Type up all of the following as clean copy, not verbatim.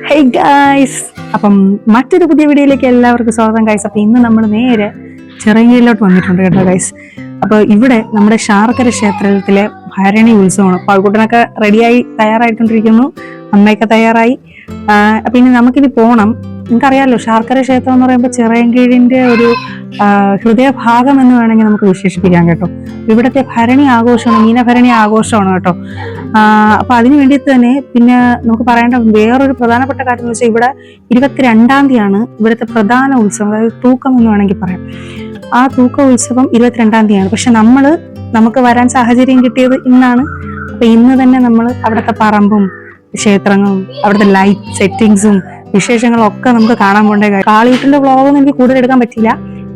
Hey guys, അപ്പം മറ്റൊരു പുതിയ വീഡിയോയിലേക്ക് എല്ലാവർക്കും സ്വാഗതം ഗൈസ്. അപ്പൊ ഇന്ന് നമ്മൾ നേരെ ചിറയൻകീഴിലോട്ട് വന്നിട്ടുണ്ട് കേട്ടോ ഗൈസ്. അപ്പൊ ഇവിടെ നമ്മുടെ ശാർക്കര ക്ഷേത്രത്തിലെ ഭരണി ഉത്സവമാണ്. പഴക്കുട്ടനൊക്കെ റെഡിയായി തയ്യാറായിക്കൊണ്ടിരിക്കുന്നു, അമ്മയൊക്കെ തയ്യാറായി. അപ്പൊ ഇനി നമുക്കിനി പോകണം. നിങ്ങൾക്കറിയാലോ, ശാർക്കര ക്ഷേത്രം എന്ന് പറയുമ്പോൾ ചിറയൻകീഴിന്റെ ഒരു ഹൃദയഭാഗം എന്ന് വേണമെങ്കിൽ നമുക്ക് വിശേഷിപ്പിക്കാം കേട്ടോ. ഇവിടുത്തെ ഭരണി ആഘോഷമാണ്, മീനഭരണി ആഘോഷമാണ് കേട്ടോ. അപ്പൊ അതിനു വേണ്ടിയിട്ട് തന്നെ പിന്നെ നമുക്ക് പറയേണ്ട വേറൊരു പ്രധാനപ്പെട്ട കാര്യം എന്ന് വെച്ചാൽ ഇവിടെ 22-ാം തീയതിയാണ് ഇവിടുത്തെ പ്രധാന ഉത്സവം, അതായത് തൂക്കം എന്ന് വേണമെങ്കിൽ പറയാം. ആ തൂക്ക ഉത്സവം 22-ാം തീയതിയാണ്. പക്ഷെ നമുക്ക് വരാൻ സാഹചര്യം കിട്ടിയത് ഇന്നാണ്. അപ്പൊ ഇന്ന് തന്നെ നമ്മൾ അവിടുത്തെ പറമ്പും ക്ഷേത്രങ്ങളും അവിടുത്തെ ലൈറ്റ് സെറ്റിങ്സും വിശേഷങ്ങളും ഒക്കെ നമുക്ക് കാണാൻ പോകേണ്ട. കാളിയൂട്ടിന്റെ വ്ളോഗൊന്നും എനിക്ക് കൂടുതൽ എടുക്കാൻ പറ്റില്ല,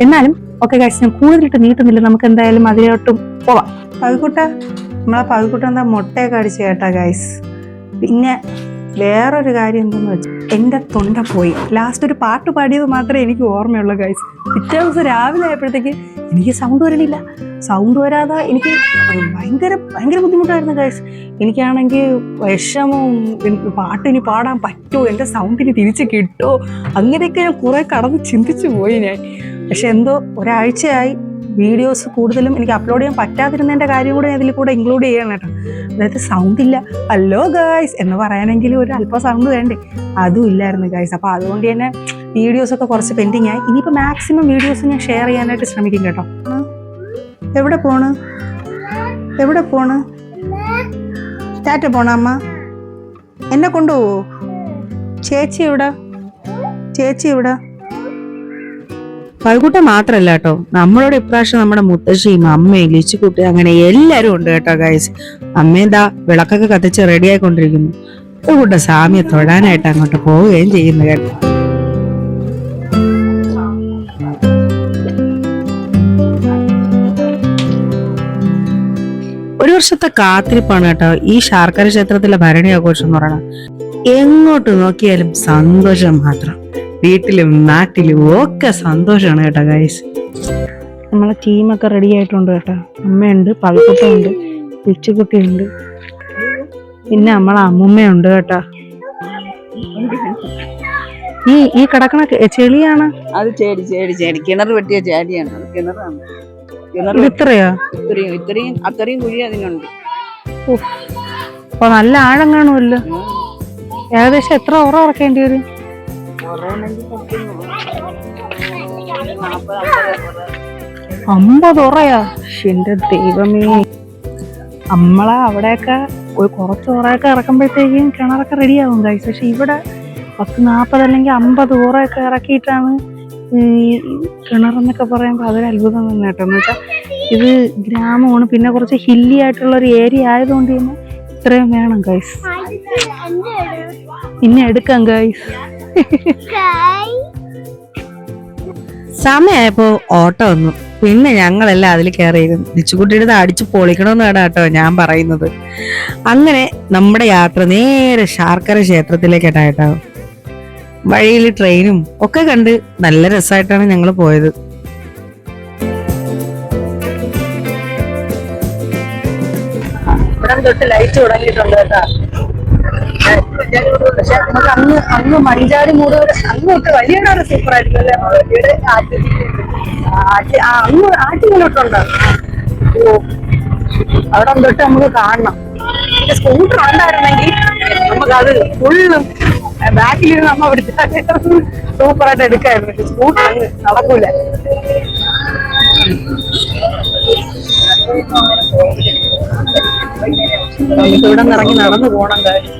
എന്നാലും ഓക്കെ ഗൈസ്, ഞാൻ കൂടുതലിട്ട് നീട്ടുന്നില്ല, നമുക്ക് എന്തായാലും അതിലോട്ടും പോവാം. പകുക്കുട്ട എന്താ മുട്ടയൊക്കെ അടിച്ച് കേട്ടാ ഗൈസ്. പിന്നെ വേറൊരു കാര്യം എന്തെന്ന് വെച്ചാൽ എൻ്റെ തൊണ്ട പോയി. ലാസ്റ്റ് ഒരു പാട്ട് പാടിയത് മാത്രമേ എനിക്ക് ഓർമ്മയുള്ളൂ ഗൈസ്. പിറ്റേ ദിവസം രാവിലെ ആയപ്പോഴത്തേക്ക് എനിക്ക് സൗണ്ട് വരണില്ല. സൗണ്ട് വരാതെ എനിക്ക് ഭയങ്കര ബുദ്ധിമുട്ടായിരുന്നു ഗൈസ്. എനിക്കാണെങ്കിൽ വിഷമവും, പാട്ടിനി പാടാൻ പറ്റുമോ, എൻ്റെ സൗണ്ടിന് തിരിച്ച് കിട്ടുമോ, അങ്ങനെയൊക്കെ ഞാൻ കുറെ കടന്ന് ചിന്തിച്ചു പോയി ഞാൻ. പക്ഷെ എന്തോ ഒരാഴ്ചയായി വീഡിയോസ് കൂടുതലും എനിക്ക് അപ്ലോഡ് ചെയ്യാൻ പറ്റാതിരുന്നതിൻ്റെ കാര്യം കൂടെ ഇതിൽ കൂടെ ഇൻക്ലൂഡ് ചെയ്യണം കേട്ടോ. അതായത് സൗണ്ട് ഇല്ല, ഹലോ ഗായ്സ് എന്ന് പറയാനെങ്കിലും ഒരു അല്പം സൗണ്ട് വേണ്ടേ, അതും ഇല്ലായിരുന്നു ഗായ്സ്. അപ്പോൾ അതുകൊണ്ട് തന്നെ വീഡിയോസൊക്കെ കുറച്ച് പെൻഡിങ് ആയി. ഇനിയിപ്പോൾ മാക്സിമം വീഡിയോസ് ഞാൻ ഷെയർ ചെയ്യാനായിട്ട് ശ്രമിക്കും കേട്ടോ. എവിടെ പോണ് ടാറ്റ പോണ അമ്മ? എന്നെ കൊണ്ടുപോവോ? ചേച്ചി എവിടെ? പഴുക്കുട്ട മാത്രല്ല കേട്ടോ, നമ്മളോട് ഇപ്രാവശ്യം നമ്മുടെ മുത്തശ്ശിയും അമ്മയും ലിച്ചുകുട്ടി അങ്ങനെ എല്ലാരും ഉണ്ട് കേട്ടോ ഗൈസ്. അമ്മേന്താ വിളക്കൊക്കെ കത്തിച്ച് റെഡി ആയിക്കൊണ്ടിരിക്കുന്നു. പഴുക്കുട്ട സാമിയെ തൊഴാനായിട്ട് അങ്ങോട്ട് പോവുകയും ചെയ്യുന്നു കേട്ടോ. ഒരു വർഷത്തെ കാത്തിരിപ്പാണ് കേട്ടോ ഈ ശാർക്കര ക്ഷേത്രത്തിലെ ഭരണി ആഘോഷം എന്ന് പറയുന്നത്. എങ്ങോട്ട് നോക്കിയാലും സന്തോഷം മാത്രം, വീട്ടിലും നാട്ടിലും ഒക്കെ സന്തോഷമാണ് കേട്ടോ ഗൈസ്. നമ്മളെ ടീമൊക്കെ റെഡി ആയിട്ടുണ്ട് കേട്ടോ. അമ്മയുണ്ട്, പഴുക്കുട്ടയുണ്ട്, പിച്ചുകുട്ടിയുണ്ട്, പിന്നെ നമ്മളെ അമ്മുമ്മയുണ്ട് കേട്ടോ. ഈ കിടക്കണ ചെളിയാണ്, അത് ചേടി കിണർ വെട്ടിയ ചേടിയാണ്, അത് കിണറാണ്. അത്രയും കുഴി അതിനുണ്ട്. അപ്പൊ നല്ല ആഴം കാണുമല്ലോ. ഏകദേശം എത്ര ഉറ ഇറക്കേണ്ടി വരും? 50 ഉറയാ? എന്റെ ദൈവമേ, നമ്മളെ അവിടെയൊക്കെ കുറച്ച് ഉറയൊക്കെ ഇറക്കുമ്പോഴത്തേക്കും കിണറൊക്കെ റെഡിയാവും ഗൈസ്. പക്ഷെ ഇവിടെ 40 അല്ലെങ്കിൽ 50 ഉറയൊക്കെ ഇറക്കിയിട്ടാണ് ഈ കിണറെന്നൊക്കെ പറയുമ്പോൾ അതൊരു അത്ഭുതം തന്നെ കേട്ടോ. എന്ന് വെച്ചാൽ ഇത് ഗ്രാമമാണ്, പിന്നെ കുറച്ച് ഹില്ലി ആയിട്ടുള്ള ഒരു ഏരിയ ആയതുകൊണ്ട് തന്നെ ഇത്രയും വേണം ഗൈസ്. പിന്നെ എടുക്കാം ഗൈസ്. സമയമായപ്പോ ഓട്ടോ വന്നു, പിന്നെ ഞങ്ങളെല്ലാം അതിൽ കയറിയിരുന്നു. ലിച്ചുകുട്ടിയുടെ അടിച്ചു പൊളിക്കണമെന്ന് കേട്ടോ ഞാൻ പറയുന്നത്. അങ്ങനെ നമ്മുടെ യാത്ര നേരെ ശാർക്കര ക്ഷേത്രത്തിലേക്കാട്ടാ കേട്ടോ. വഴിയിൽ ട്രെയിനും ഒക്കെ കണ്ട് നല്ല രസമായിട്ടാണ് ഞങ്ങൾ പോയത്. ഇവിടെ തൊട്ട് ലൈറ്റ് തുടങ്ങിയിട്ടുണ്ട് കേട്ടോ. പക്ഷെ നമുക്ക് അങ്ങ് മഞ്ചാടി മൂട് അങ്ങോട്ട് വലിയ സൂപ്പർ ആയിരിക്കും അല്ലേ. അങ്ങ് ആറ്റിങ്ങലോട്ടുണ്ട്. അവിടെ തൊട്ട് നമുക്ക് കാണണം. സ്കൂട്ടർ ഉണ്ടായിരുന്നെങ്കിൽ നമുക്കത് ഫുള്ളും ബാക്കിലിരുന്ന് നമ്മ അവിടുത്തെ സൂപ്പറായിട്ട് എടുക്കായിരുന്നു. പക്ഷെ സ്കൂട്ടർ അങ്ങ് നടക്കൂല. നമുക്ക് ഇവിടെ നിന്ന് ഇറങ്ങി നടന്നു പോണം കാര്യം.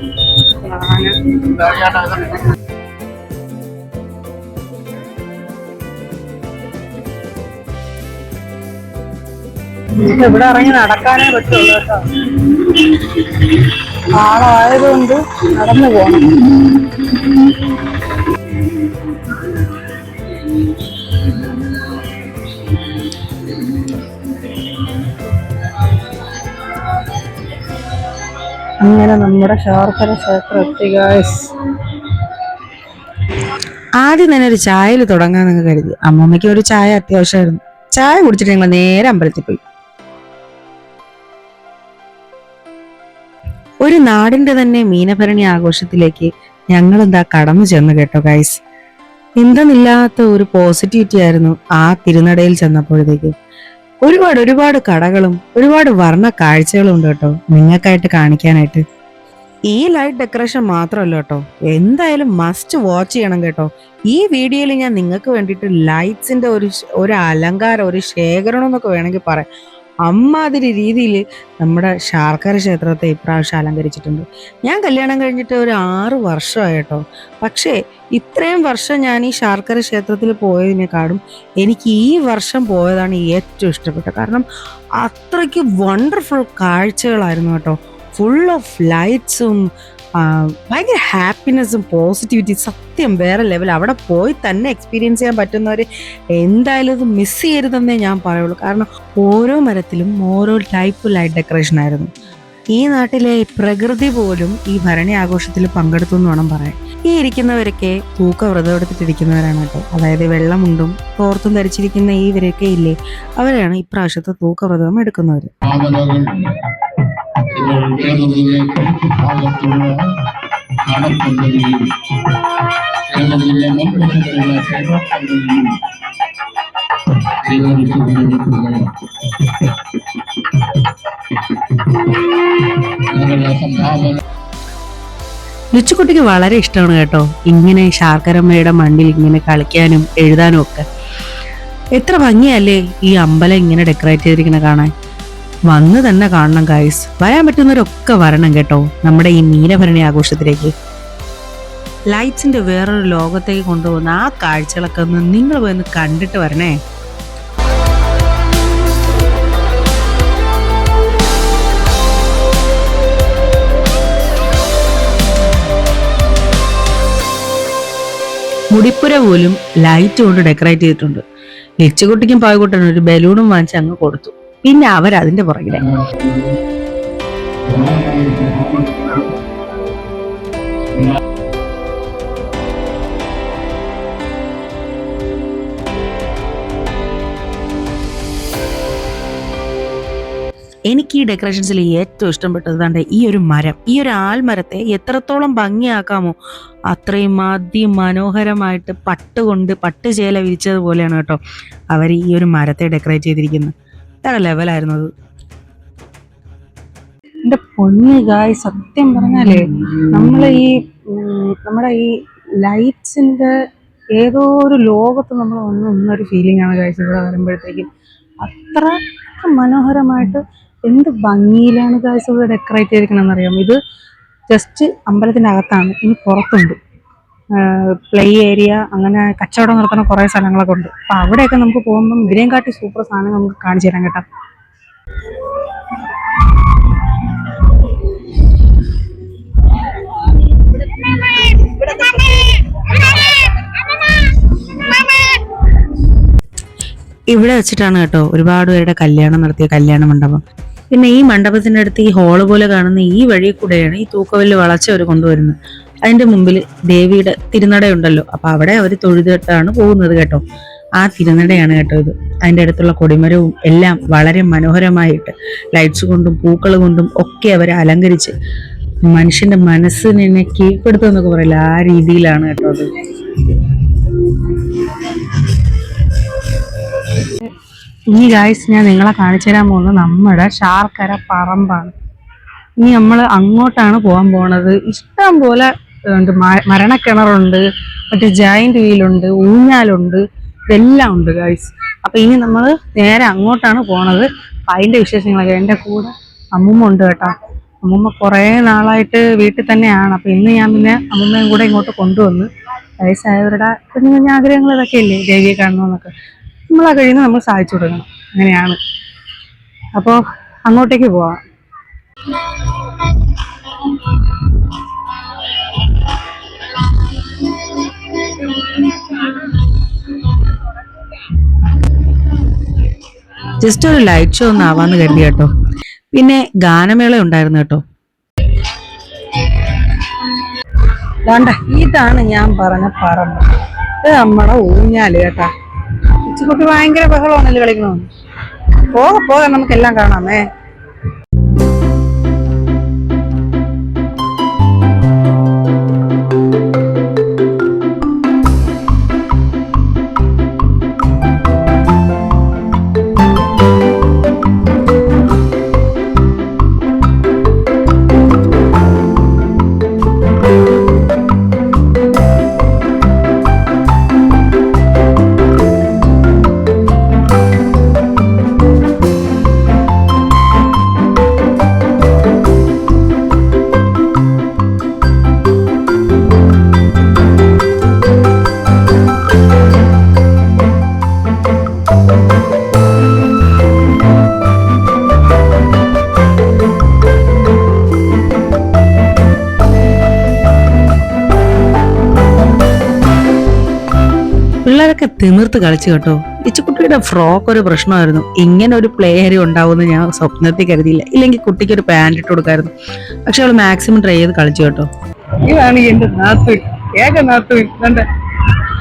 ഇവിടെ ഇറങ്ങി നടക്കാനേ പറ്റുള്ളൂ കേട്ടോ. ആളായതുകൊണ്ട് നടന്നു പോണം. അങ്ങനെ നമ്മുടെ ശാർക്കര ക്ഷേത്രം എത്തി ഗൈസ്. ആദ്യം തന്നെ ഒരു ചായയിൽ തുടങ്ങാന്നൊക്കെ കരുതി. അമ്മമ്മയ്ക്ക് ഒരു ചായ അത്യാവശ്യമായിരുന്നു. ചായ കുടിച്ചിട്ട് ഞങ്ങൾ നേരെ അമ്പലത്തിൽ പോയി. ഒരു നാടിന്റെ തന്നെ മീനഭരണി ആഘോഷത്തിലേക്ക് ഞങ്ങളെന്താ കടന്നു ചെന്ന് കേട്ടോ ഗൈസ്. എന്തെന്നില്ലാത്ത ഒരു പോസിറ്റിവിറ്റി ആയിരുന്നു ആ തിരുനടയിൽ ചെന്നപ്പോഴത്തേക്കും. ഒരുപാട് കടകളും ഒരുപാട് വർണ്ണ കാഴ്ചകളും ഉണ്ട് കേട്ടോ നിങ്ങൾക്കായിട്ട് കാണിക്കാനായിട്ട്. ഈ ലൈറ്റ് ഡെക്കറേഷൻ മാത്രമല്ല കേട്ടോ, എന്തായാലും മസ്റ്റ് വാച്ച് ചെയ്യണം കേട്ടോ. ഈ വീഡിയോയിൽ ഞാൻ നിങ്ങൾക്ക് വേണ്ടിയിട്ട് ലൈറ്റ്സിന്റെ ഒരു അലങ്കാരം, ഒരു ശേഖരണം എന്നൊക്കെ വേണമെങ്കിൽ പറയാം. അമ്മാതിരി രീതിയിൽ നമ്മുടെ ശാർക്കര ക്ഷേത്രത്തെ ഇപ്രാവശ്യം അലങ്കരിച്ചിട്ടുണ്ട്. ഞാൻ കല്യാണം കഴിഞ്ഞിട്ട് ഒരു 6 വർഷമായി കേട്ടോ. പക്ഷേ ഇത്രയും വർഷം ഞാൻ ഈ ശാർക്കര ക്ഷേത്രത്തിൽ പോയതിനേക്കാളും എനിക്ക് ഈ വർഷം പോയതാണ് ഏറ്റവും ഇഷ്ടപ്പെട്ടത്. കാരണം അത്രയ്ക്ക് വണ്ടർഫുൾ കാഴ്ചകളായിരുന്നു കേട്ടോ. ഫുൾ ഓഫ് ലൈറ്റ്സും ഭയങ്കര ഹാപ്പിനെസ്സും പോസിറ്റിവിറ്റി. സത്യം വേറെ ലെവൽ. അവിടെ പോയി തന്നെ എക്സ്പീരിയൻസ് ചെയ്യാൻ പറ്റുന്നവർ എന്തായാലും ഇത് മിസ് ചെയ്യരുതെന്നേ ഞാൻ പറയുള്ളൂ. കാരണം ഓരോ മരത്തിലും ഓരോ ടൈപ്പ് ലൈറ്റ് ഡെക്കറേഷൻ ആയിരുന്നു. ഈ നാട്ടിലെ പ്രകൃതി പോലും ഈ ഭരണി ആഘോഷത്തിൽ പങ്കെടുത്തു എന്ന് വേണം പറയാൻ. ഈ ഇരിക്കുന്നവരൊക്കെ വ്രതം എടുത്തിട്ടിരിക്കുന്നവരാണ് കേട്ടോ. അതായത് വെള്ളമുണ്ടും തോർത്തും ധരിച്ചിരിക്കുന്ന ഇവരൊക്കെ ഇല്ലേ, അവരാണ് ഇപ്രാവശ്യത്തെ വ്രതം എടുക്കുന്നവർ. ലിച്ചുകുട്ടിക്ക് വളരെ ഇഷ്ടമാണ് കേട്ടോ ഇങ്ങനെ ശാർക്കരമ്മയുടെ മണ്ണിൽ ഇങ്ങനെ കളിക്കാനും എഴുതാനും ഒക്കെ. എത്ര ഭംഗിയല്ലേ ഈ അമ്പലം ഇങ്ങനെ ഡെക്കറേറ്റ് ചെയ്തിരിക്കുന്ന കാണാൻ. വന്ന് തന്നെ കാണണം ഗൈസ്. വരാൻ പറ്റുന്നവരൊക്കെ വരണം കേട്ടോ നമ്മുടെ ഈ നീലഭരണി ആഘോഷത്തിലേക്ക്. ലൈറ്റ്സിന്റെ വേറൊരു ലോകത്തേക്ക് കൊണ്ടുപോകുന്ന ആ കാഴ്ചകളൊക്കെ ഒന്ന് നിങ്ങൾ പോയി കണ്ടിട്ട് വരണേ. മുടിപ്പുര പോലും ലൈറ്റ് കൊണ്ട് ഡെക്കറേറ്റ് ചെയ്തിട്ടുണ്ട്. ലിച്ചുകുട്ടിക്കും പാവക്കുട്ടനും ഒരു ബലൂണും വാങ്ങിച്ച് അങ്ങ് കൊടുത്തു. പിന്നെ അവരതിന്റെ പുറകിലെ. എനിക്ക് ഈ ഡെക്കറേഷൻസിൽ ഏറ്റവും ഇഷ്ടപ്പെട്ടത് ഈ ഒരു മരം, ഈ ഒരു ആൽമരത്തെ എത്രത്തോളം ഭംഗിയാക്കാമോ അത്രയും അതിമനോഹരമായിട്ട് പട്ടുചേല വിരിച്ചതുപോലെയാണ് കേട്ടോ അവർ ഈ ഒരു മരത്തെ ഡെക്കറേറ്റ് ചെയ്തിരിക്കുന്നത്. വേറെ ലെവലായിരുന്നു അത്. എന്റെ പൊന്നു ഗായ്, സത്യം പറഞ്ഞാലേ നമ്മുടെ ഈ ലൈറ്റ്സിന്റെ ഏതോ ഒരു ലോകത്ത് നമ്മൾ വന്നൊരു ഫീലിംഗ് ആണ് ഗായ്സ് ഇവിടെ വരുമ്പോഴത്തേക്കും. അത്ര മനോഹരമായിട്ട് എന്ത് ഭംഗിയിലാണ് ഗായ്സ് ഇവിടെ ഡെക്കറേറ്റ് ചെയ്തിരിക്കണമെന്ന് അറിയാം. ഇത് ജസ്റ്റ് അമ്പലത്തിനകത്താണ്, ഇനി പുറത്തുണ്ട് പ്ലേ ഏരിയ, അങ്ങനെ കച്ചവടം നടത്തുന്ന കുറേ സ്ഥലങ്ങളൊക്കെ ഉണ്ട്. അപ്പൊ അവിടെയൊക്കെ നമുക്ക് പോകുമ്പം ഇതിനെയും കാട്ടി സൂപ്പർ സാധനം നമുക്ക് കാണിച്ചു തരാം കേട്ടോ. ഇവിടെ വെച്ചിട്ടാണ് കേട്ടോ ഒരുപാട് പേരുടെ കല്യാണം നടത്തിയ കല്യാണ മണ്ഡപം. പിന്നെ ഈ മണ്ഡപത്തിന്റെ അടുത്ത് ഈ ഹോള് പോലെ കാണുന്ന ഈ വഴി കൂടെയാണ് ഈ തൂക്കവല്ല് വളച്ച് അവർ കൊണ്ടുവരുന്നത്. അതിന്റെ മുമ്പിൽ ദേവിയുടെ തിരുനടയുണ്ടല്ലോ, അപ്പൊ അവിടെ അവർ തൊഴുതിട്ടാണ് പോകുന്നത് കേട്ടോ. ആ തിരുനടയാണ് കേട്ടോ ഇത്. അതിന്റെ അടുത്തുള്ള കൊടിമരവും എല്ലാം വളരെ മനോഹരമായിട്ട് ലൈറ്റ്സ് കൊണ്ടും പൂക്കൾ കൊണ്ടും ഒക്കെ അവർ അലങ്കരിച്ച് മനുഷ്യന്റെ മനസ്സിനെ കീഴ്പ്പെടുത്തുമെന്നൊക്കെ പറയില്ല, ആ രീതിയിലാണ് കേട്ടോ അത്. ഇനി ഗായ്സ് ഞാൻ നിങ്ങളെ കാണിച്ചു തരാൻ പോകുന്നത് നമ്മുടെ ശാർക്കര പറമ്പാണ്. ഇനി നമ്മൾ അങ്ങോട്ടാണ് പോകാൻ പോണത്. ഇഷ്ടം പോലെ മരണക്കിണറുണ്ട്, മറ്റേ ജയന്റ് വീലുണ്ട്, ഊഞ്ഞാലുണ്ട്, ഇതെല്ലാം ഉണ്ട് ഗായ്സ്. അപ്പൊ ഇനി നമ്മൾ നേരെ അങ്ങോട്ടാണ് പോണത്. അതിന്റെ വിശേഷങ്ങളൊക്കെ. എൻ്റെ കൂടെ അമ്മൂമ്മ ഉണ്ട് കേട്ടോ. അമ്മൂമ്മ കുറേ നാളായിട്ട് വീട്ടിൽ തന്നെയാണ്. അപ്പൊ ഇന്ന് ഞാൻ പിന്നെ അമ്മൂമ്മയും കൂടെ ഇങ്ങോട്ട് കൊണ്ടുവന്ന്. വയസ്സായവരുടെ കുഞ്ഞു കുഞ്ഞു ആഗ്രഹങ്ങൾ ഇതൊക്കെ ഇല്ലേ, ദേവിയെ കാണണമെന്നൊക്കെ. നമ്മളാ കഴിയുന്നത് നമ്മൾ സാധിച്ചു കൊടുക്കണം. അങ്ങനെയാണ്. അപ്പോൾ അങ്ങോട്ടേക്ക് പോവാം. ജസ്റ്റ് ഒരു ലൈറ്റ് ഷോ ഒന്ന് ആവാന്ന് കരുതി കേട്ടോ. പിന്നെ ഗാനമേള ഉണ്ടായിരുന്നു കേട്ടോ. ഇതാണ് ഞാൻ പറഞ്ഞ പറമ്പ്. ഇത് നമ്മുടെ ഊഞ്ഞാല് കേട്ടാ. ഉച്ചക്കുട്ടി ഭയങ്കര ബഹളമാണല്ലോ കളിക്കണമെന്ന്. പോകാം നമുക്കെല്ലാം കാണാമേ. പിള്ളേരൊക്കെ തിമിർത്ത് കളിച്ചു കേട്ടോ. ഇച്ചുകുട്ടിയുടെ ഫ്രോക്ക് ഒരു പ്രശ്നമായിരുന്നു. ഇങ്ങനെ ഒരു പ്ലേ ഏരിയ ഉണ്ടാവുമെന്ന് ഞാൻ സ്വപ്നത്തിൽ കരുതിയില്ല. ഇല്ലെങ്കിൽ കുട്ടിക്ക് ഒരു പാൻറ് ഇട്ട് കൊടുക്കായിരുന്നു. പക്ഷെ അവള് മാക്സിമം ട്രൈ ചെയ്ത് കളിച്ചു കേട്ടോ. ഇതാണ് എന്റെ നാത്തു, ഏക നാത്തു.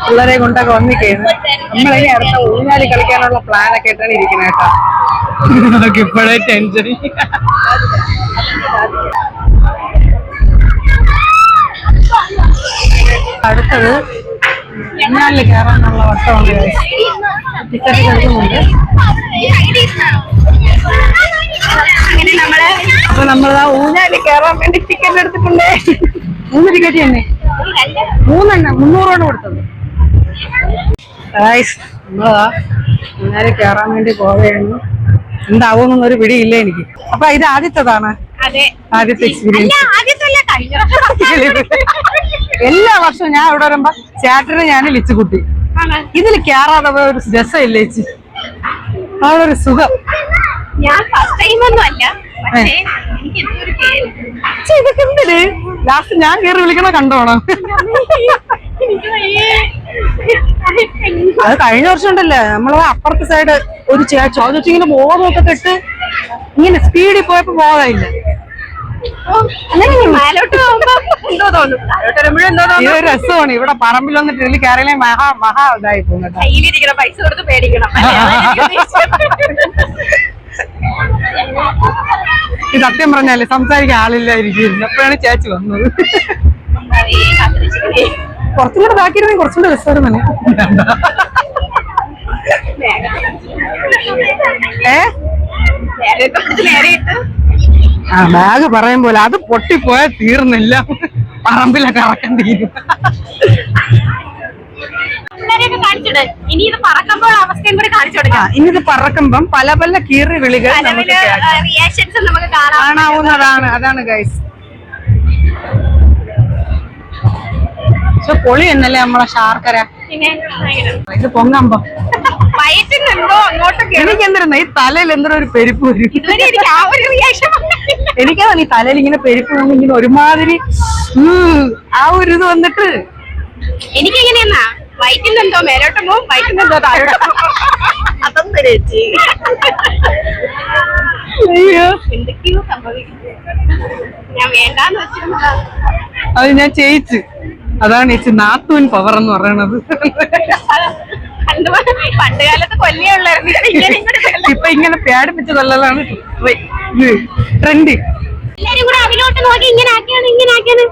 പിള്ളേരെ കൊണ്ടൊക്കെ വന്നിരിക്കുന്നത്. നമ്മളിനി അടുത്ത ഊഞ്ഞാലി കളിക്കാനുള്ള പ്ലാനൊക്കെ ആയിട്ടാണ് ഇരിക്കുന്നത് കേട്ടോ. അതൊക്കെ ഇപ്പോഴേ ടെൻഷൻ. അടുത്തത് ഊഞ്ഞാലിൽ കയറാനുള്ള വട്ടമാണ്. ടിക്കറ്റ് എടുക്കുന്നുണ്ട്. അപ്പൊ നമ്മളാ ഊഞ്ഞാലിൽ കയറാൻ വേണ്ടി ടിക്കറ്റ് എടുത്തിട്ടുണ്ടേ. 3 ടിക്കറ്റ് തന്നെ, 3 300 കൊടുത്തത്. നമ്മളതാ ഊഞ്ഞാലിൽ കയറാൻ വേണ്ടി പോവുകയാണ്. എന്താവുമെന്നൊരു പിടിയില്ല എനിക്ക്. അപ്പൊ ഇത് ആദ്യത്തേതാണ്, ആദ്യത്തെ എക്സ്പീരിയൻസ്. എല്ലാ വർഷവും ഞാൻ ഇവിടെ വരുമ്പോ ചേട്ടന് ഞാൻ ലിച്ചുകുട്ടി. ഇതിൽ കയറാതെ ഒരു രസമില്ല ചേച്ചി, ആ ഒരു സുഖം. ഞാൻ ഫസ്റ്റ് ടൈം ഒന്നും അല്ല, ഇതൊക്കെ എന്തിന് ലാസ്റ്റ് ഞാൻ കയറി വിളിക്കണ കണ്ടോണോ? അത് കഴിഞ്ഞ വർഷം ഉണ്ടല്ലേ, നമ്മള് അപ്പുറത്തെ സൈഡ് ഒരു ചോദിച്ചു ഇങ്ങനെ ബോധമൊക്കെ കെട്ട് ഇങ്ങനെ സ്പീഡിൽ പോയപ്പോ ബോധമില്ല. ഇതൊരു രസമാണ്. ഇവിടെ പറമ്പിൽ വന്നിട്ട് ഇതിൽ കയറിയാലേ മഹാ ഇതായി പോകും. പൈസ കൊടുത്ത് പേടിക്കണം. ഇത് സത്യം പറഞ്ഞാലേ സംസാരിക്കാൻ ആളില്ലായിരിക്കും. അപ്പോഴാണ് ചേച്ചി വന്നത്. കുറച്ചും കൂടെ ബാക്കിയിരുന്നെങ്കിൽ കുറച്ചുകൂടെ രസമായിരുന്നു. ബാഗ് പറയും പോലെ അത് പൊട്ടിപ്പോയാൽ തീർന്നില്ല, പറമ്പിലൊക്കെ ഇറക്കാൻ തീരും. ഇനി ഇത് പറക്കുമ്പോൾ അവസ്ഥയും കൂടി കാണിച്ചു കൊടുക്കാം. ഇനി ഇത് പറക്കുമ്പം പല പല കീറി വിളികൾ റിയാക്ഷൻസ് നമുക്ക് കാണാവുന്നതാണ്. അതാണ് ഗൈസ്. പക്ഷെ പൊളി എന്നല്ലേ നമ്മളെ ശാർക്കര. ഇത് പൊങ്ങമ്പോ എനിക്ക് എന്തിരുന്ന ഈ തലയിൽ എന്തൊരു ഒരു പെരുപ്പ് വരും. എനിക്കതാണ് ഈ തലയിൽ ഇങ്ങനെ പെരുപ്പ് വന്ന് ഇങ്ങനെ ഒരുമാതിരി ആ ഒരു ഇത് വന്നിട്ട് എനിക്കെങ്ങനെയാ വയറ്റിനെന്തോ മേലോട്ട് പോവും, വയറ്റിനെന്തോ താഴോട്ട്. അതൊന്നും ചേച്ചി എന്തൊക്കെയോ സംഭവിക്കും. ഞാൻ വേണ്ടാന്ന് വെച്ചിരുന്നതാ. അത് ഞാൻ ചെയ്യിച്ചു. അതാണ് ചേച്ചി നാത്തൂൻ പവർ എന്ന് പറയണത്. പണ്ട് കാലത്ത് കൊല്ലേ ഉള്ളായിരുന്നു. ഇപ്പൊ ഇങ്ങനെ പേടിപ്പിച്ചതല്ലാണ് ട്രെൻഡ്. എല്ലാരും കൂടെ അതിലോട്ട് നോക്കി ഇങ്ങനെ ആക്കിയാണ് ഇങ്ങനെ ആക്കിയാണ്.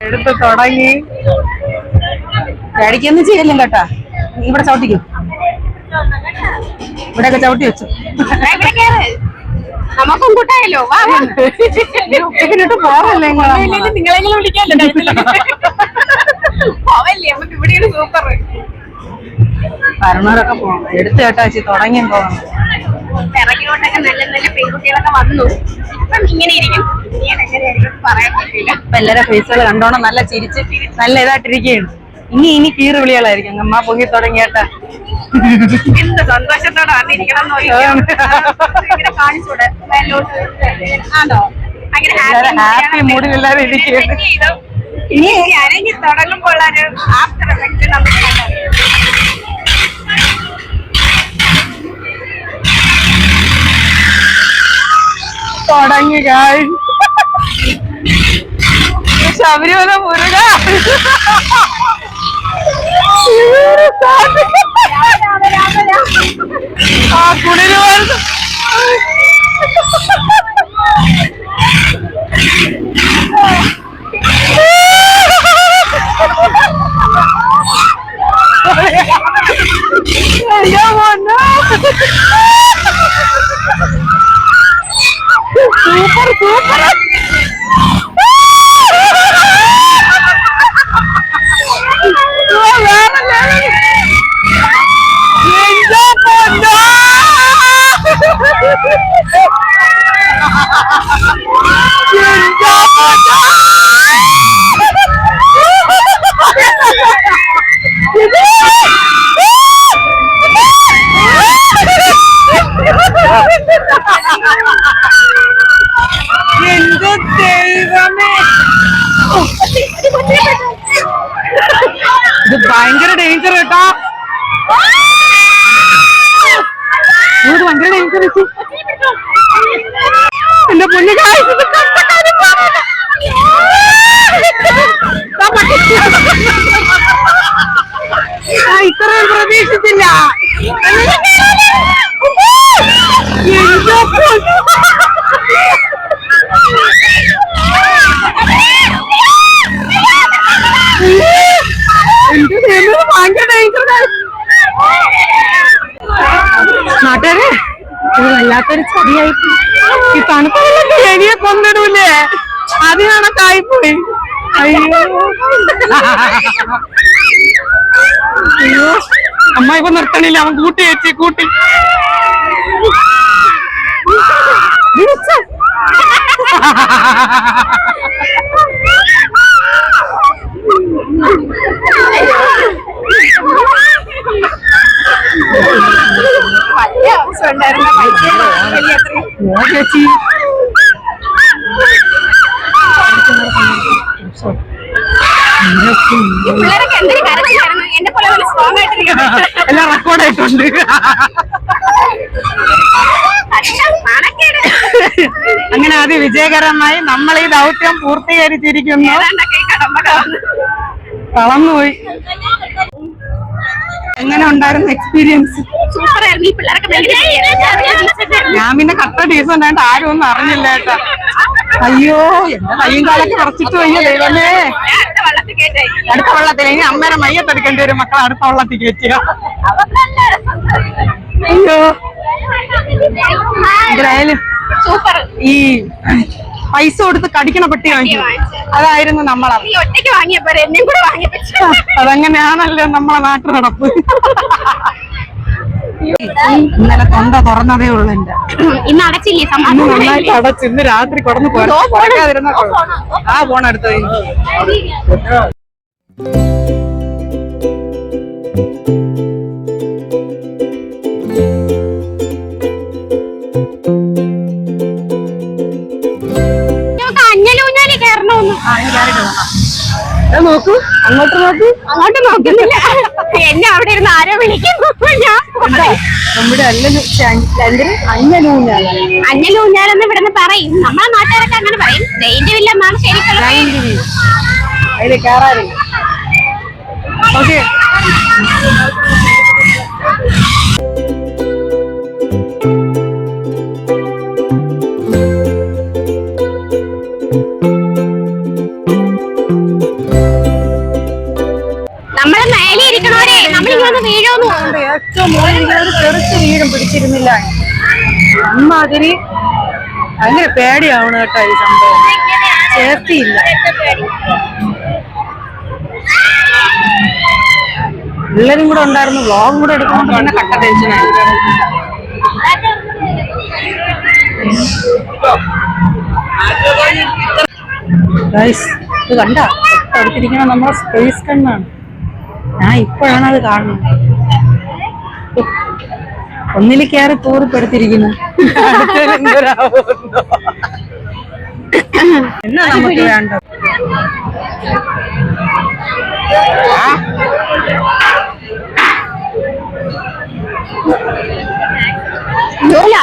എടുത്ത് തുടങ്ങി പേടിക്കൊന്നും ചെയ്യലും കേട്ടാ. ഇവിടെ ചവിട്ടിക്കും, ഇവിടെയൊക്കെ ചവിട്ടി വെച്ചു. നമുക്കും കൂട്ടായല്ലോ. ഉച്ചക്കിട്ട് പോവല്ലേ നിങ്ങളെങ്കിലും വിളിക്കാല്ലോ. പോവല്ലേ നമുക്ക് ഇവിടെയാണ് സൂപ്പർ. വരണവരൊക്കെ പോകണം. എടുത്ത് കേട്ടാ തുടങ്ങിയും പോകണം. ഇറങ്ങിയോട്ടൊക്കെ നല്ല നല്ല പെൺകുട്ടികളൊക്കെ വന്നു. ഇപ്പം ഇങ്ങനെ ഇരിക്കും. പറയാൻ പറ്റില്ല. ഇപ്പൊ എല്ലാരും ഫേസുകൾ കണ്ടോണം നല്ല ചിരിച്ച് നല്ല ഇതായിട്ടിരിക്കുകയാണ്. ഇനി കീറ് വിളികളായിരിക്കും. അമ്മ പൊങ്ങി തുടങ്ങിയേട്ടാ. എന്ത് സന്തോഷത്തോടെ വന്നിരിക്കണം. കാണിച്ചൂടെ ആണോ? ഹാപ്പി മൂഡിൽ എല്ലാരും ഇരിക്കുകയാണ്. ഇനി അരങ്ങി തുടങ്ങുമ്പോൾ ഒരു ആഫ്റ്റർ എഫക്ട് നമുക്ക് തുടങ്ങി ശബരിമല മുരുക. ആ കുളിര് വരുന്നു. Super super. എന്റെ ദൈവമേ. ഇത് ഭയങ്കര ഡേഞ്ചർ കേട്ടോ. ഇത് ഭയങ്കര ഡേഞ്ചർ. എന്റെ പൊന്നു ഇത്രയും പ്രതീക്ഷിച്ചില്ല. ഭയങ്കര ഡേഞ്ചർ. നാട്ടുകാരെ ഇത് വല്ലാത്തൊരു ചതിയായി. ഈ തണുപ്പ് എലിയെ കൊന്നിടൂലേ, അത് കണക്കായിപ്പോയി. അയ്യോ അയ്യോ അമ്മ ഇപ്പൊ നിർത്തണില്ല, അവൻ കൂട്ടി വെച്ച് കൂട്ടി. ചേച്ചി എല്ലാം റെക്കോർഡായിട്ടുണ്ട്. അങ്ങനെ അത് വിജയകരമായി നമ്മൾ ഈ ദൗത്യം പൂർത്തീകരിച്ചിരിക്കുന്നു. കളന്നുപോയി. എങ്ങനെ ഉണ്ടായിരുന്നു എക്സ്പീരിയൻസ്? ഞാൻ പിന്നെ കട്ട ഡീസന്റ് ആയിട്ട് ആരും ഒന്നും അറിഞ്ഞില്ല കേട്ടോ. അയ്യോ എന്റെ കയ്യും കാലൊക്കെ കുറച്ചിട്ട് വയ്യ ദൈവമേ. അടുത്ത വെള്ളത്തിൽ ഇനി അമ്മേരെ മയ്യത്തെടുക്കേണ്ടി വരും മക്കളെ അടുത്ത വെള്ളത്തിൽ കയറ്റിയ. അയ്യോ എന്തായാലും ഈ പൈസ കൊടുത്ത് കടിക്കണ പെട്ടി വാങ്ങി, അതായിരുന്നു നമ്മളെ. അതങ്ങനെയാണല്ലോ നമ്മളെ നാട്ടു നടപ്പ്. ഇന്നലെ തൊണ്ട തുറന്നതേ ഉള്ളു എന്റെ. ഇന്ന് അടച്ചില്ലേ? ഇന്ന് നന്നായിട്ട് അടച്ചു. ഇന്ന് രാത്രി കൊടന്ന് പോരാതിരുന്ന ആ പോണെടുത്ത അഞ്ഞലൂഞ്ഞാലി കയറണമെന്ന്. നോക്കൂ, അങ്ങോട്ട് നോക്കൂ. അങ്ങോട്ട് നോക്കുന്നില്ല, എന്നെ അവിടെ ഇരുന്ന് ആരോ വിളിക്കുന്നു. നമ്മുടെ അഞ്ഞലൂഞ്ഞാലെന്ന് ഇവിടുന്ന് പറയും. നമ്മളെ നാട്ടുകാരൊക്കെ അങ്ങനെ പറയും. ജയിന്റ് വില്ല എന്നാണ് ശരിക്കുള്ള. അതില് കേറാറില്ല. ഓക്കെ നമ്മള് മേലെ ഇരിക്കണോരെ നമ്മളിങ്ങനെ വീഴോന്നു. ഏറ്റവും മുകളിൽ ചെറുത്ത് വീടും പിടിച്ചിരുന്നില്ല. അമ്മാതിരി ഭയങ്കര പേടിയാവണം കേട്ടോ ഈ സംഭവം. സേഫ്റ്റി ഇല്ല. എല്ലാരും കൂടെ ഉണ്ടായിരുന്നു. വ്ളോഗും കൂടെ എടുക്കുമ്പോൾ തന്നെ കട്ട ടെൻഷനായി. ഇത് കണ്ട അടുത്തിരിക്കണ നമ്മളെ സ്പേസ് കണ്ണാണ്. ഞാൻ ഇപ്പോഴാണ് അത് കാണുന്നത്. ഒന്നിൽ കയറി തൂറിപ്പെടുത്തിരിക്കുന്നു. എന്നാ നമുക്ക് വേണ്ടത്?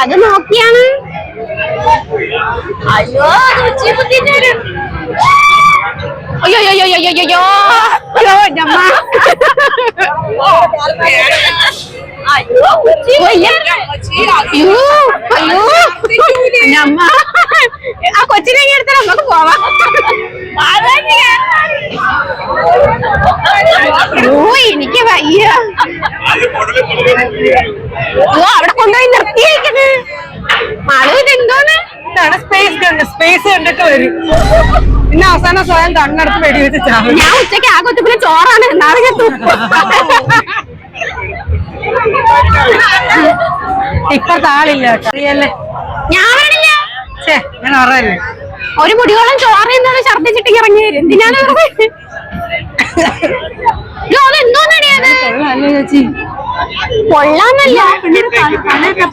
അത് നോക്കിയാണ്. അയ്യോ അയ്യോ അയ്യോ അയ്യോ അയ്യോ അയ്യോ ഞമ്മ. അയ്യോ അയ്യോ ഞമ്മ. ആ കൊച്ചിനെ എടുത്താൽ നമുക്ക് പോവാം. ഓ എനിക്ക് വയ്യ. ഓ അവിടെ കൊണ്ടുപോയി നിർത്തിയേക്കുന്നത്. മാളു ഇതെന്തോന്ന്? സ്പേസ് കണ്ടിട്ട് വരും. പിന്നെ അവസാനം സ്വയം കണ്ണെടുത്ത് വെടിവെച്ച് ചാവും. ഞാൻ ഉച്ചയ്ക്ക് ആ കൊത്തുപ്പിന്നെ ചോറാണ് നാളെ ഇപ്പത്തെ ആളില്ല കേട്ടോ. ഞാനാണില്ല. ഞാൻ പറയല്ലേ, ഒരു മുടിയോളം ചോറ് എന്താണ് ഛർദ്ദിച്ചിട്ട് ഇറങ്ങി വരും. എന്തിനാണ് അതെന്തോന്നടിയത്? ചേച്ചി കൊള്ളാന്നല്ല. തലയൊക്കെ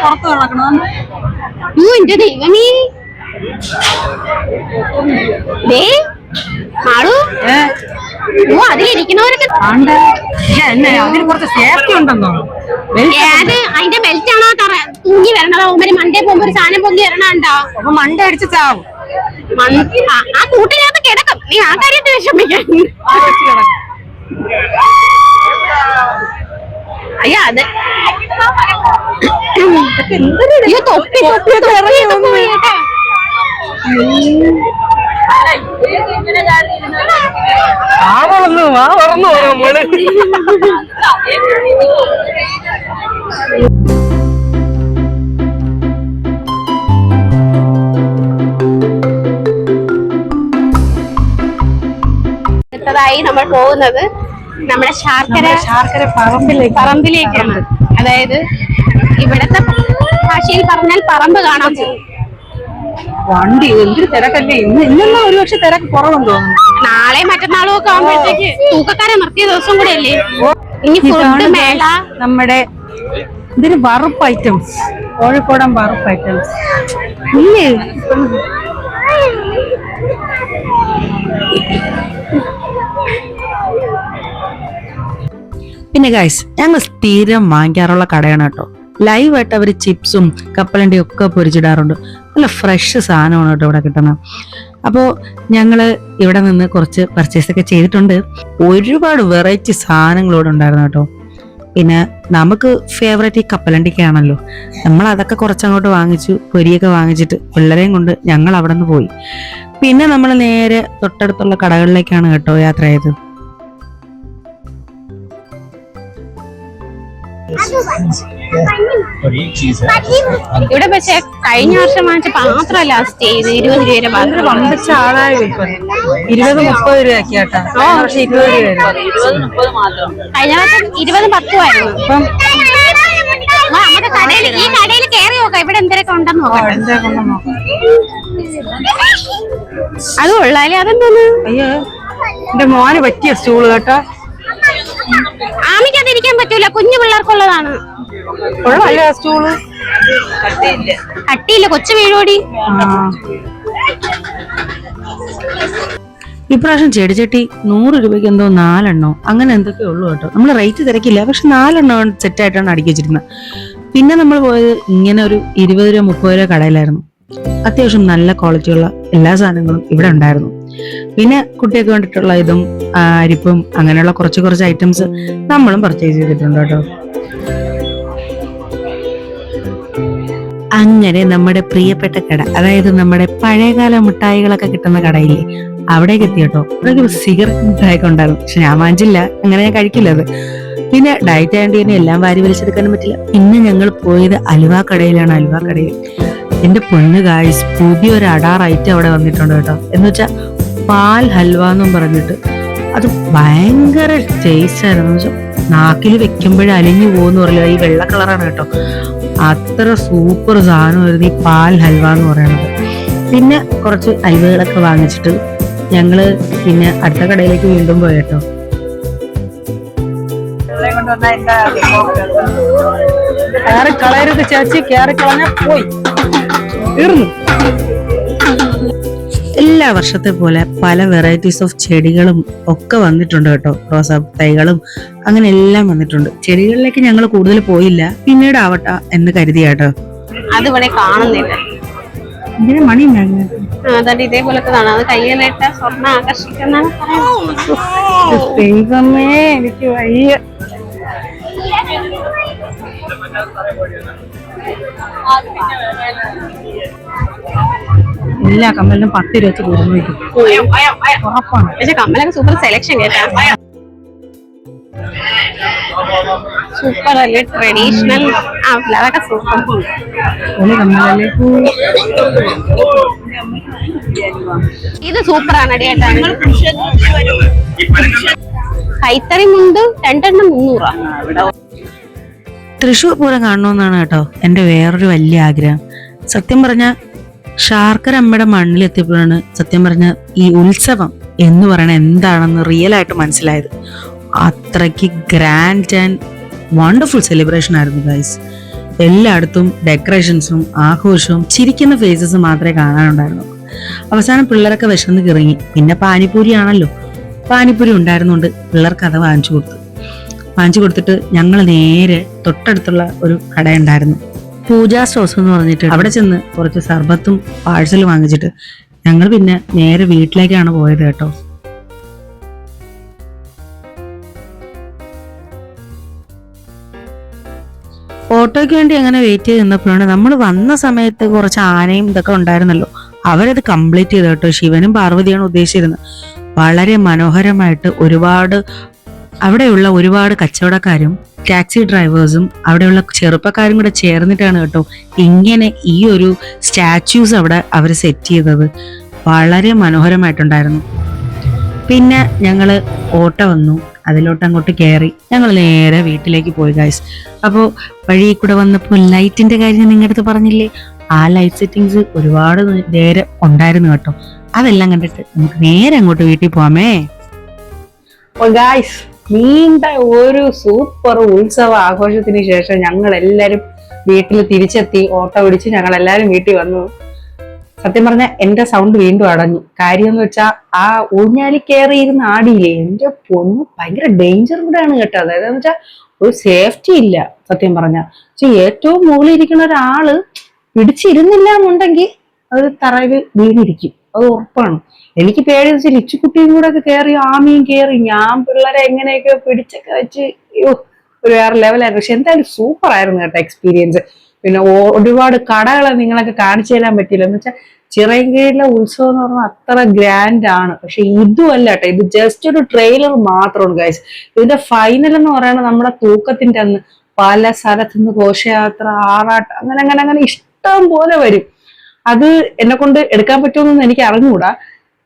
പുറത്ത് കിടക്കണം. എന്റെ ദൈവമേ. മാളു ഓ അതിലിരിക്കുന്നവരൊക്കെ അതിന് കുറച്ച് സേഫ്റ്റി ഉണ്ടെന്നോ? ഏത് അതിന്റെ ബെൽറ്റ് ആണോ തൂങ്ങി വരണത്? അവന്മാര് മണ്ടേ പോകുമ്പോ ഒരു സാധനം പൊങ്ങി വരണുണ്ടോ? അപ്പൊ മണ്ട അടിച്ച് ചാവും. ആ കൂട്ടിനകത്ത് കിടക്കും. നീ ആ കാര്യത്തിൽ വിഷമിക്കാൻ. അയ്യോ അത് അയ്യോ തൊപ്പിയൊക്കെ പോയി കേട്ടോ. ായി നമ്മൾ പോകുന്നത് നമ്മുടെ ശാർക്കര പറമ്പിലേക്കാണ്. അതായത് ഇവിടത്തെ ഭാഷയിൽ പറഞ്ഞാൽ പറമ്പ് കാണാൻ പോകും. വണ്ടി എന്തൊരു തിരക്കല്ലേ. ഇന്നൊന്നും ഒരുപക്ഷെ തിരക്ക് കുറവെന്ന് തോന്നുന്നു. നാളെ മറ്റന്നാളും ഒക്കെ ആകുമ്പോഴത്തേക്ക് തൂക്കക്കാരെ നിർത്തിയ ദിവസം കൂടെ അല്ലേ. ഇനി ഫുഡ് മേള. നമ്മുടെ ഇതിന് വറുപ്പ് ഐറ്റംസ്, കോഴിക്കോടൻ വറുപ്പ് ഐറ്റംസ് ഇല്ലേ. പിന്നെ ഗൈസ്, ഞങ്ങൾ സ്ഥിരം വാങ്ങിക്കാറുള്ള കടയാണ് കേട്ടോ. ലൈവായിട്ട് അവർ ചിപ്സും കപ്പലണ്ടിയും ഒക്കെ പൊരിച്ചിടാറുണ്ട്. നല്ല ഫ്രഷ് സാധനമാണ് കേട്ടോ ഇവിടെ കിട്ടുന്നത്. അപ്പോൾ ഞങ്ങൾ ഇവിടെ നിന്ന് കുറച്ച് പർച്ചേസ് ഒക്കെ ചെയ്തിട്ടുണ്ട്. ഒരുപാട് വെറൈറ്റി സാധനങ്ങളോട് ഉണ്ടായിരുന്നു കേട്ടോ. പിന്നെ നമുക്ക് ഫേവറേറ്റ് ഈ കപ്പലണ്ടിക്കാണല്ലോ. നമ്മൾ അതൊക്കെ കുറച്ചങ്ങോട്ട് വാങ്ങിച്ചു, പൊരിയൊക്കെ വാങ്ങിച്ചിട്ട് പിള്ളേരെയും കൊണ്ട് ഞങ്ങൾ അവിടെ നിന്ന് പോയി. പിന്നെ നമ്മൾ നേരെ തൊട്ടടുത്തുള്ള കടകളിലേക്കാണ് കേട്ടോ യാത്ര ചെയ്തത്. ഇവിടെ പക്ഷെ കഴിഞ്ഞ വർഷം വാങ്ങിച്ച പാത്രം ലാസ്റ്റ് ചെയ്ത് 20 രൂപ പാത്രം. വമ്പിച്ച ആളായ 20-30 രൂപയാക്കി കേട്ടോ. പക്ഷെ 20 രൂപ കഴിഞ്ഞ വർഷം 20-10 ആയിരുന്നു. ഇപ്പം നമുക്ക് കടയിൽ ഈ കടയിൽ കയറി നോക്കാം ഇവിടെ എന്തൊക്കെ ഉണ്ടെന്ന് നോക്കാം. അത് കൊള്ളാലേ. അതെന്തോന്ന്? അയ്യോ എന്റെ മോന് പറ്റിയ സ്റ്റൂള് കേട്ടോ. ആമിക്ക് അതിരിക്കാൻ പറ്റൂല, കുഞ്ഞു പിള്ളേർക്കുള്ളതാണ്. കൊള്ളാല്ലേ സ്റ്റൂള്? കട്ടിയില്ല, കൊച്ചു വീഴോടി. ഇപ്രാവശ്യം ചെടിച്ചട്ടി 100 രൂപയ്ക്ക് എന്തോ 4 എണ്ണോ അങ്ങനെ എന്തൊക്കെയോ ഉള്ളു കേട്ടോ. നമ്മൾ റേറ്റ് തിരക്കില്ല, പക്ഷെ 4 എണ്ണം സെറ്റായിട്ടാണ് അടുക്കി വെച്ചിരുന്നത്. പിന്നെ നമ്മൾ പോയത് ഇങ്ങനെ ഒരു 20 രൂപ 30 രൂപ കടയിലായിരുന്നു. അത്യാവശ്യം നല്ല ക്വാളിറ്റിയുള്ള എല്ലാ സാധനങ്ങളും ഇവിടെ ഉണ്ടായിരുന്നു. പിന്നെ കുട്ടിയൊക്കെ വേണ്ടിയിട്ടുള്ള ഇതും അരിപ്പും അങ്ങനെയുള്ള കുറച്ച് ഐറ്റംസ് നമ്മളും പർച്ചേസ് ചെയ്തിട്ടുണ്ട് കേട്ടോ. അങ്ങനെ നമ്മുടെ പ്രിയപ്പെട്ട കട, അതായത് നമ്മുടെ പഴയകാല മിഠായികളൊക്കെ കിട്ടുന്ന കടയില്ലേ, അവിടേക്ക് എത്തി കേട്ടോ. അവിടേക്ക് സിഗരറ്റ് മിഠായിയൊക്കെ ഉണ്ടായിരുന്നു, പക്ഷെ ഞാൻ വാങ്ങിച്ചില്ല, അങ്ങനെ ഞാൻ കഴിക്കില്ല അത്. പിന്നെ ഡയറ്റ് ആയതുകൊണ്ട് തന്നെ എല്ലാം വാരി വലിച്ചെടുക്കാനും പറ്റില്ല. പിന്നെ ഞങ്ങൾ പോയത് അലുവ കടയിലാണ്. അലുവ കടയിൽ എന്റെ പൊന്ന് ഗായ്സ്, പുതിയൊരു അടാർ ഐറ്റം അവിടെ വന്നിട്ടുണ്ട് കേട്ടോ. എന്ന് വെച്ചാൽ പാൽ ഹൽവ എന്നും പറഞ്ഞിട്ട് അത് ഭയങ്കര ടേസ്റ്റ് ആയിരുന്നു. വെച്ചാൽ നാക്കിൽ വെക്കുമ്പോഴേ അലിഞ്ഞു പോകുന്ന പറയില്ല, ഈ വെള്ള കളറാണ് കേട്ടോ. അത്ര സൂപ്പർ സാധനമായിരുന്നു ഈ പാൽ ഹൽവ എന്ന് പറയുന്നത്. പിന്നെ കുറച്ച് അലുവകളൊക്കെ വാങ്ങിച്ചിട്ട് ഞങ്ങള് പിന്നെ അടുത്ത കടയിലേക്ക് വീണ്ടും പോയി കേട്ടോ. കളയരുത് ചേച്ചി, കയറി കളഞ്ഞ പോയി തീർന്നു. എല്ലാ വർഷത്തെ പോലെ പല വെറൈറ്റീസ് ഓഫ് ചെടികളും ഒക്കെ വന്നിട്ടുണ്ട് കേട്ടോ. റോസാ തൈകളും അങ്ങനെ എല്ലാം വന്നിട്ടുണ്ട്. ചെടികളിലേക്ക് ഞങ്ങൾ കൂടുതൽ പോയില്ല, പിന്നീട് ആവട്ടെ എന്ന് കരുതി കേട്ടോ. അതിവിടെ കാണുന്നില്ല. ഇതിന് മണി അതായത് ഇതേപോലത്തെ കാണാം. അത് കയ്യിലിട്ട സ്വർണ്ണ ആകർഷിക്കുന്ന. ദൈവമേ എനിക്ക് വയ്യ. എല്ലാ കമ്മലിനും 10 രൂപ വെച്ച് കൂടുന്നു ഉറപ്പാണ്. പക്ഷെ കമ്മലൊക്കെ സൂപ്പർ സെലക്ഷൻ കേട്ടാ. സൂപ്പർ അല്ലേ, ട്രഡീഷണൽ. അതൊക്കെ സൂപ്പർ. ഇത് സൂപ്പറാണ് കേട്ടാ. കൈത്തറി മുണ്ട് 2 എണ്ണം 300. തൃശ്ശൂർ പൂരം കാണണമെന്നാണ് കേട്ടോ എൻ്റെ വേറൊരു വലിയ ആഗ്രഹം. സത്യം പറഞ്ഞ ശാർക്കര അമ്മയുടെ മണ്ണിലെത്തിയപ്പോഴാണ് സത്യം പറഞ്ഞ ഈ ഉത്സവം എന്ന് പറയണ എന്താണെന്ന് റിയൽ ആയിട്ട് മനസ്സിലായത്. അത്രയ്ക്ക് ഗ്രാൻഡ് ആൻഡ് വണ്ടർഫുൾ സെലിബ്രേഷൻ ആയിരുന്നു ഗൈസ്. എല്ലായിടത്തും ഡെക്കറേഷൻസും ആഘോഷവും ചിരിക്കുന്ന ഫേസസും മാത്രമേ കാണാനുണ്ടായിരുന്നു. അവസാനം പിള്ളേരൊക്കെ വിശന്ന് കിറങ്ങി. പിന്നെ പാനിപ്പൂരി ആണല്ലോ, പാനിപ്പൂരി ഉണ്ടായിരുന്നുകൊണ്ട് പിള്ളേർക്ക് അത് വാങ്ങിച്ചു കൊടുത്തിട്ട് ഞങ്ങൾ നേരെ തൊട്ടടുത്തുള്ള ഒരു കടയുണ്ടായിരുന്നു, പൂജാ സ്റ്റോഴ്സ് എന്ന് പറഞ്ഞിട്ട്. അവിടെ ചെന്ന് കുറച്ച് സർബത്തും പാഴ്സൽ വാങ്ങിച്ചിട്ട് ഞങ്ങൾ പിന്നെ നേരെ വീട്ടിലേക്കാണ് പോയത് കേട്ടോ. ഓട്ടോയ്ക്ക് വേണ്ടി അങ്ങനെ വെയിറ്റ് ചെയ്ത് നിന്നപ്പോഴാണ് നമ്മൾ വന്ന സമയത്ത് കുറച്ച് ആനയും ഇതൊക്കെ ഉണ്ടായിരുന്നല്ലോ, അവരത് കംപ്ലീറ്റ് ചെയ്തു കേട്ടോ. ശിവനും പാർവതിയാണ് ഉദ്ദേശിച്ചിരുന്നത്. വളരെ മനോഹരമായിട്ട് അവിടെയുള്ള ഒരുപാട് കച്ചവടക്കാരും ടാക്സി ഡ്രൈവേഴ്സും അവിടെയുള്ള ചെറുപ്പക്കാരും കൂടെ ചേർന്നിട്ടാണ് കേട്ടോ ഇങ്ങനെ ഈ ഒരു സ്റ്റാച്യൂസ് അവിടെ അവർ സെറ്റ് ചെയ്തത്. വളരെ മനോഹരമായിട്ടുണ്ടായിരുന്നു. പിന്നെ ഞങ്ങള് ഓട്ടോ വന്നു, അതിലോട്ട് അങ്ങോട്ട് കയറി ഞങ്ങൾ നേരെ വീട്ടിലേക്ക് പോയി ഗൈസ്. അപ്പോൾ വഴി കൂടെ വന്നപ്പോൾ ലൈറ്റിന്റെ കാര്യം നിങ്ങളുടെ അടുത്ത് പറഞ്ഞില്ലേ, ആ ലൈറ്റ് സെറ്റിങ്സ് ഒരുപാട് നേരെ ഉണ്ടായിരുന്നു കേട്ടോ. അതെല്ലാം കണ്ടിട്ട് നമുക്ക് നേരെ അങ്ങോട്ട് വീട്ടിൽ പോവാമേ. ഗായ്സ്, നീണ്ട ഒരു സൂപ്പർ ഉത്സവ ആഘോഷത്തിന് ശേഷം ഞങ്ങൾ എല്ലാരും വീട്ടിൽ തിരിച്ചെത്തി. ഓട്ടോ പിടിച്ച് ഞങ്ങൾ എല്ലാരും വീട്ടിൽ വന്നു. സത്യം പറഞ്ഞ എന്റെ സൗണ്ട് വീണ്ടും അടഞ്ഞു. കാര്യം എന്ന് വെച്ചാൽ ആ ഊഞ്ഞാലി കയറിയിരുന്ന് ആടിയില്ലേ, എന്റെ പൊന്നു ഭയങ്കര ഡേഞ്ചർ കൂടെയാണ് കേട്ടോ. അതായത് എന്ന് വെച്ചാൽ ഒരു സേഫ്റ്റി ഇല്ല സത്യം പറഞ്ഞ. പക്ഷെ ഏറ്റവും മുകളിൽ ഇരിക്കുന്ന ഒരാള് പിടിച്ചിരുന്നില്ല എന്നുണ്ടെങ്കിൽ അത് തറയിൽ വീണിരിക്കും, അത് ഉറപ്പാണ്. എനിക്ക് പേടി വെച്ചാൽ ലിച്ചുകുട്ടിയും കൂടെ ഒക്കെ കയറി, ആമയും കയറി, ഞാൻ പിള്ളേരെ എങ്ങനെയൊക്കെ പിടിച്ചൊക്കെ വെച്ച് ഒരു വേറെ ലെവലായിരുന്നു. പക്ഷെ എന്തായാലും സൂപ്പർ ആയിരുന്നു കേട്ടോ എക്സ്പീരിയൻസ്. പിന്നെ ഒരുപാട് കടകളെ നിങ്ങളൊക്കെ കാണിച്ചു തരാൻ പറ്റിയില്ല. എന്ന് വെച്ചാൽ ചിറയൻകീഴിലെ ഉത്സവം എന്ന് പറഞ്ഞാൽ അത്ര ഗ്രാൻഡ് ആണ്. പക്ഷെ ഇതും അല്ല കേട്ടോ, ഇത് ജസ്റ്റ് ഒരു ട്രെയിലർ മാത്രമാണ് ഗൈസ്. ഇതിന്റെ ഫൈനൽ എന്ന് പറയുന്നത് നമ്മുടെ തൂക്കത്തിന്റെ അന്ന് പല സ്ഥലത്തുനിന്ന് ഘോഷയാത്ര, ആറാട്ട്, അങ്ങനെ ഇഷ്ടം പോലെ വരും. അത് എന്നെ കൊണ്ട് എടുക്കാൻ പറ്റുമെന്നൊന്നും എനിക്ക് അറിഞ്ഞുകൂടാ.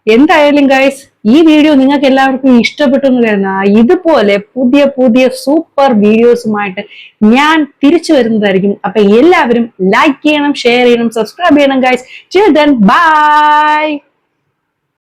എന്തായാലും ഗൈസ്, ഈ വീഡിയോ നിങ്ങൾക്ക് എല്ലാവർക്കും ഇഷ്ടപ്പെട്ടു എന്ന് കരുതുന്ന ഇതുപോലെ പുതിയ പുതിയ സൂപ്പർ വീഡിയോസുമായിട്ട് ഞാൻ തിരിച്ചു വരുന്നതായിരിക്കും. അപ്പൊ എല്ലാവരും ലൈക്ക് ചെയ്യണം, ഷെയർ ചെയ്യണം, സബ്സ്ക്രൈബ് ചെയ്യണം ഗൈസ്. Till then, bye.